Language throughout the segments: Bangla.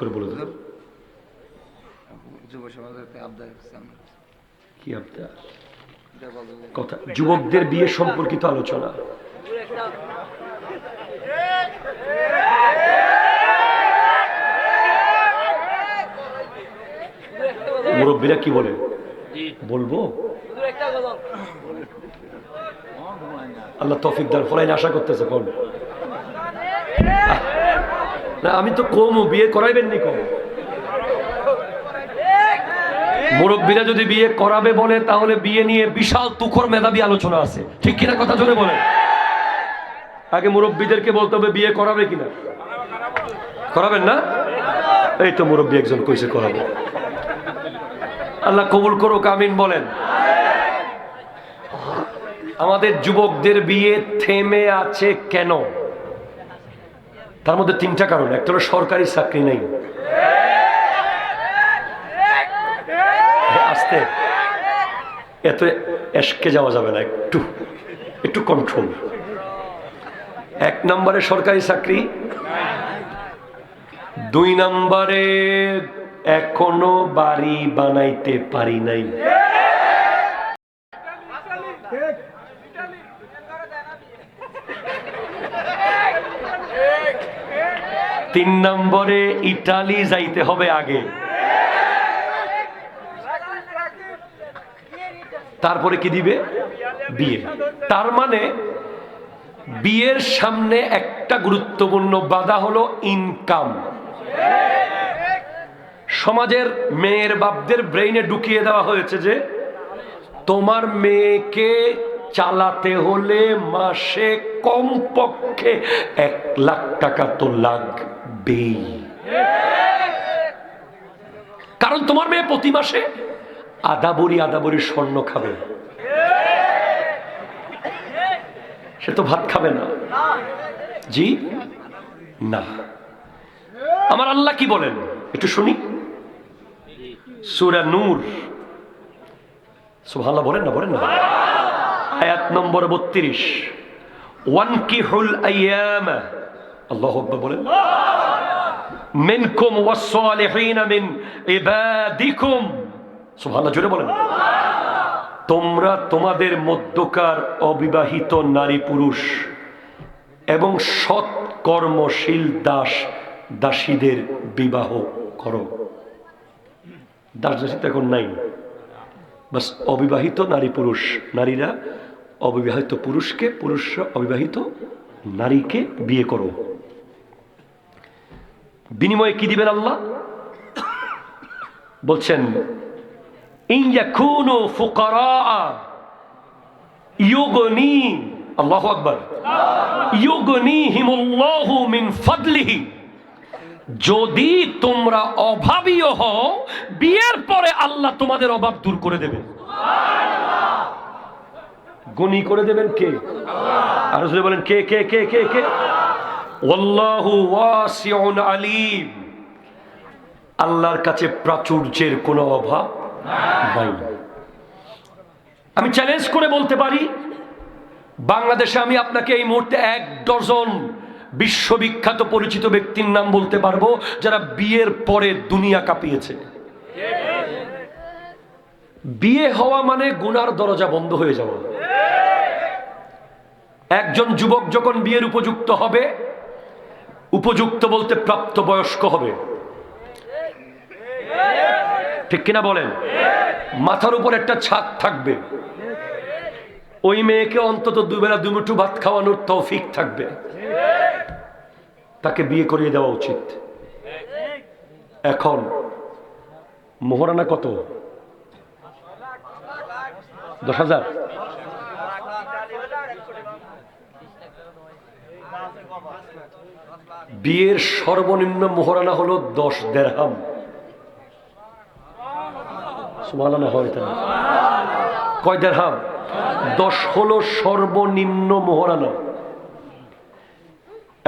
করে বলে দেন। যুব সমাজের আবদার কি আবদার? কথা যুবকদের বিয়ে সম্পর্কিত আলোচনা। মুরব্বীরা কি বলে বলবো? আল্লাহ তৌফিক দান ফলাইন আশা করতেছে। কোন না, আমি তো কম বিয়ে করাইবেন নি কম। মুরব্বীরা যদি বিয়ে করাবে বলে তাহলে বিয়ে নিয়ে বিশাল তুখর মেধাবী আলোচনা আছে, ঠিক কিনা? কথা জোরে বলে। আগে মুরব্বীদেরকে বলতে হবে বিয়ে করাবে কিনা। করাবেন না? এই তো মুরব্বী একজন কইছে করাবে। আল্লাহ কবুল করুক, আমিন বলেন। আমাদের যুবকদের বিয়ে থেমে আছে কেন? তার মধ্যে তিনটা কারণ। একটা হলো সরকারি চাকরি নেই। আস্তে, এত এসকে যাওয়া যাবে না, একটু একটু কন্ট্রোল। এক নম্বরে সরকারি চাকরি, দুই নম্বরে এখনো বাড়ি বানাইতে পারি নাই, তিন নম্বরে ইটালি যাইতে হবে আগে, তারপরে কি দিবে? বিয়ে। তার মানে বিয়ের সামনে একটা গুরুত্বপূর্ণ বাধা হলো ইনকাম। সমাজের মেয়ের বাপদের ব্রেইনে ঢুকিয়ে দেওয়া হয়েছে যে তোমার মেয়েকে চালাতে হলে মাসে কমপক্ষে 1 লাখ টাকা তো লাগবেই, কারণ তোমার মেয়ে প্রতি মাসে আদাবরি স্বর্ণ খাবে, সে তো ভাত খাবে না। জি না। আমার আল্লাহ কি বলেন একটু শুনি। সূরা নূর, সুবহানাল্লাহ বলেন না, বলেন না, আয়াত নম্বর 32, ওয়ানকিহুল আইয়াম, আল্লাহু আকবার বলেন, মিনকুম ওয়াস-সালিহিনা মিন ইবাদিকুম, সুবহানাল্লাহ জোরে বলেন। তোমরা তোমাদের মধ্যকার অবিবাহিত নারী পুরুষ এবং সৎ কর্মশীল দাস দাসীদের বিবাহ করো। দাস দাসী তো এখন নাই, বাস অবিবাহিত নারী পুরুষ, নারীরা অবিবাহিত পুরুষকে, পুরুষরা অবিবাহিত নারীকে বিয়ে করো। বিনিময়ে কি দিবেন আল্লাহ? বলছেন ইন ইয়াকুনু ফুকারা ইউগনি, আল্লাহু আকবার, ইউগনিহিমুল্লাহু মিন ফাদলিহি, যদি তোমরা অভাবীও হও বিয়ের পরে আল্লাহ তোমাদের অভাব দূর করে দেবেন। গনি করে দেবেন কে? আর যদি বলেন কে কে কে কে কে? ওয়াল্লাহু ওয়াসিউন আলিম, আল্লাহর কাছে প্রাচুর্যের কোনো অভাব নাই। আমি চ্যালেঞ্জ করে বলতে পারি, বাংলাদেশে আমি আপনাকে এই মুহূর্তে 1 ডজন বিশ্ববিখ্যাত পরিচিত ব্যক্তির নাম বলতে পারবো যারা বিয়ের পরে দুনিয়া কাঁপিয়েছে। বিয়ে হওয়া মানে গুনার দরজা বন্ধ হয়ে যাওয়া। একজন যুবক যখন বিয়ের উপযুক্ত হবে, উপযুক্ত বলতে প্রাপ্ত বয়স্ক হবে, ঠিক কিনা বলেন? মাথার উপর একটা ছাদ থাকবে, ওই মেয়েকে অন্তত 2 বেলা 2 মুঠো ভাত খাওয়ানোর তৌফিক থাকবে, তাকে বিয়ে করিয়ে দেওয়া উচিত। এখন মোহরানা কত? 10,000। বিয়ের সর্বনিম্ন মোহরানা হলো 10 দিরহাম। সুবহানাল্লাহ, হয় তাই? কয় দিরহাম? 10 হলো সর্বনিম্ন মোহরানা,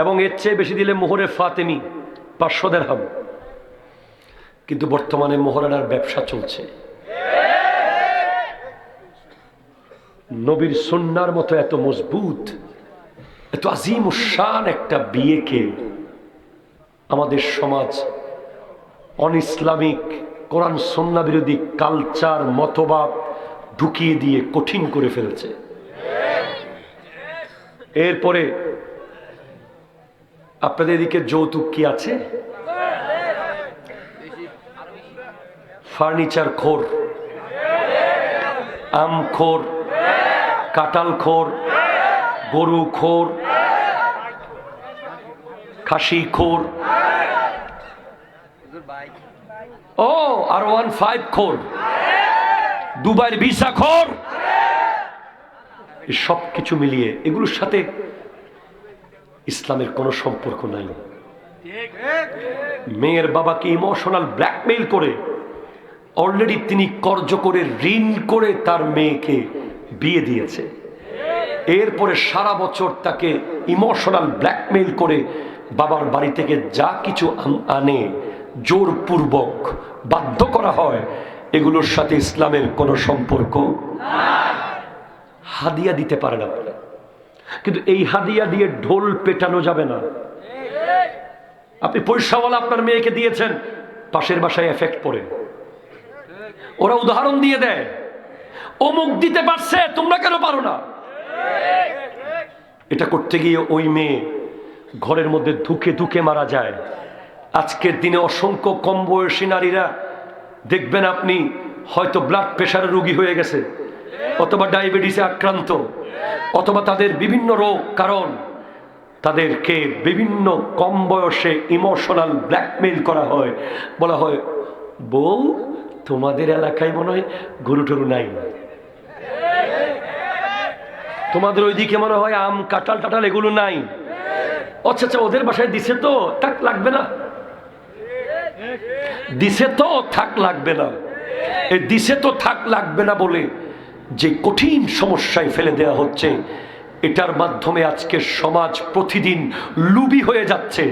এবং এর চেয়ে বেশি দিলে মোহরে ফাতেমি 500 দিরহাম। কিন্তু বর্তমানে মোহরানার ব্যবসা চলছে। নবীর সুন্নাহর মতো এত মজবুত, এত আজিম শান একটা বিয়েকে আমাদের সমাজ অন ইসলামিক কোরআন সুন্নাহ বিরোধী কালচার মতবাদ ঢুকিয়ে দিয়ে কঠিন করে ফেলেছে। এরপরে আপনাদের এদিকে যৌতুক কি আছে? ফার্নিচার খোর, আম খোর, কাঁঠাল খোর, গরু খোর, খাসি খোর, ও আর 15 খোর, দুবাইয়ের ভিসা খোর, সব কিছু মিলিয়ে এগুলোর সাথে ইসলামের কোনো সম্পর্ক নাই। মেয়ের বাবাকে ইমোশনাল ব্ল্যাকমেইল করে অলরেডি তিনি কর্জ করে ঋণ করে তার মেয়েকে বিয়ে দিয়েছে। এরপরে সারা বছর তাকে ইমোশনাল ব্ল্যাকমেইল করে বাবার বাড়ি থেকে যা কিছু আনে জোরপূর্বক বাধ্য করা হয়, এগুলোর সাথে ইসলামের কোনো সম্পর্ক। হাদিয়া দিতে পারে না, কিন্তু এই হাদিয়া দিয়ে ঢোল পেটানো যাবে না। আপনি পয়সাওয়ালা আপনার মেয়েকে দিয়েছেন, পাশের বাসায় এফেক্ট পড়ে, ওরা উদাহরণ দিয়ে দেয় অমুক দিতে পারছে তোমরা কেন পারো না। এটা করতে গিয়ে ওই মেয়ে ঘরের মধ্যে ধুকে ধুকে মারা যায়। আজকের দিনে অসংখ্য কম বয়সী নারীরা দেখবেন আপনি হয়তো ব্লাড প্রেশারের রোগী হয়ে গেছে, অথবা ডায়াবেটিসে আক্রান্ত, অথবা তাদের বিভিন্ন রোগ, কারণ তাদেরকে বিভিন্ন কম বয়সে ইমোশনাল ব্ল্যাকমেইল করা হয়। বলা হয়, বউ তোমাদের এলাকায় মনে হয় গরু টরু নাই, তোমাদের ওইদিকে মনে হয় আম কাঁঠাল টাটাল এগুলো নাই, আচ্ছা আচ্ছা ওদের বাসায় দিছে তো থাক লাগবে না, দিছে তো থাক লাগবে না। এই দিছে তো থাক লাগবে না বলে যে কঠিন সমস্যায় ফেলে দেওয়া হচ্ছে, এটার মাধ্যমে আজকে সমাজ প্রতিদিন লুবি হয়ে যাচ্ছে,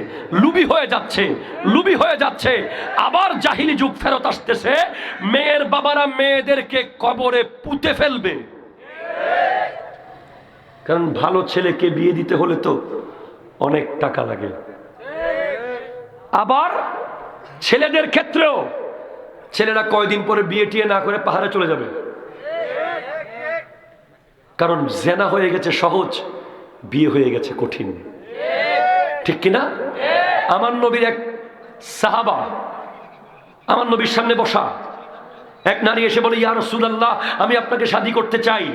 লুবি হয়ে যাচ্ছে, লুবি হয়ে যাচ্ছে। আবার জাহিলি যুগ ফেরত আসতেছে, মেয়ের বাবারা মেয়েদেরকে কবরে পুঁতে ফেলবে। কারণ ভালো ছেলেকে বিয়ে দিতে হলে তো অনেক টাকা লাগে। আবার ছেলেদের ক্ষেত্রেও ছেলেরা কয়দিন পরে বিয়ে টিয়ে না করে পাহাড়ে চলে যাবে, কারণ জেনা হয়ে গেছে সহজ, বিয়ে হয়ে গেছে কঠিন। ঠিক কিনা? আমার নবীর এক সাহাবা, আমার নবীর সামনে বসা এক নারী এসে বলে, ইয়া রাসূলুল্লাহ আমি আপনাকে শাদী করতে চাই।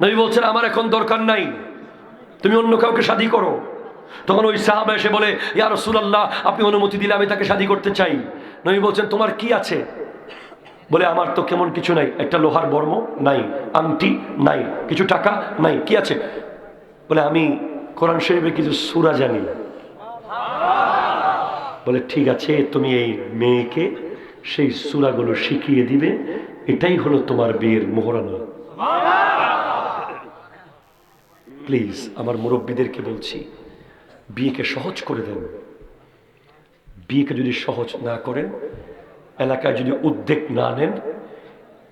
নবী বলছেন, আমার এখন দরকার নাই, তুমি অন্য কাউকে শাদী করো। তখন ওই সাহাবা এসে বলে, ইয়া রাসূলুল্লাহ আপনি অনুমতি দিলে আমি তাকে শাদী করতে চাই। নবী বলছেন, তোমার কি আছে? বলে, আমার তো কেমন কিছু নাই, একটা লোহার বর্ম নাই, আংটি নাই, কিছু টাকা নাই, কি আছে? বলে, আমি কোরআন শরীফের কিছু সূরা জানি। বলে, ঠিক আছে, তুমি এই মেয়েকে সেই সূরাগুলো শিখিয়ে দিবে, এটাই হলো তোমার বিয়ের মোহরানা। প্লিজ আমার মুরব্বীদেরকে বলছি, বিয়েকে সহজ করে দেন। বিয়েকে যদি সহজ না করেন, এলাকায় যদি উদ্যোগ না নেন,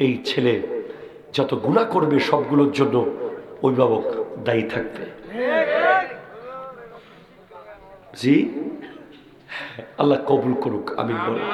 এই ছেলে যত গুনাহ করবে সবগুলোর জন্য অভিভাবক দায়ী থাকবে। জি, আল্লাহ কবুল করুক, আমিন বলুন।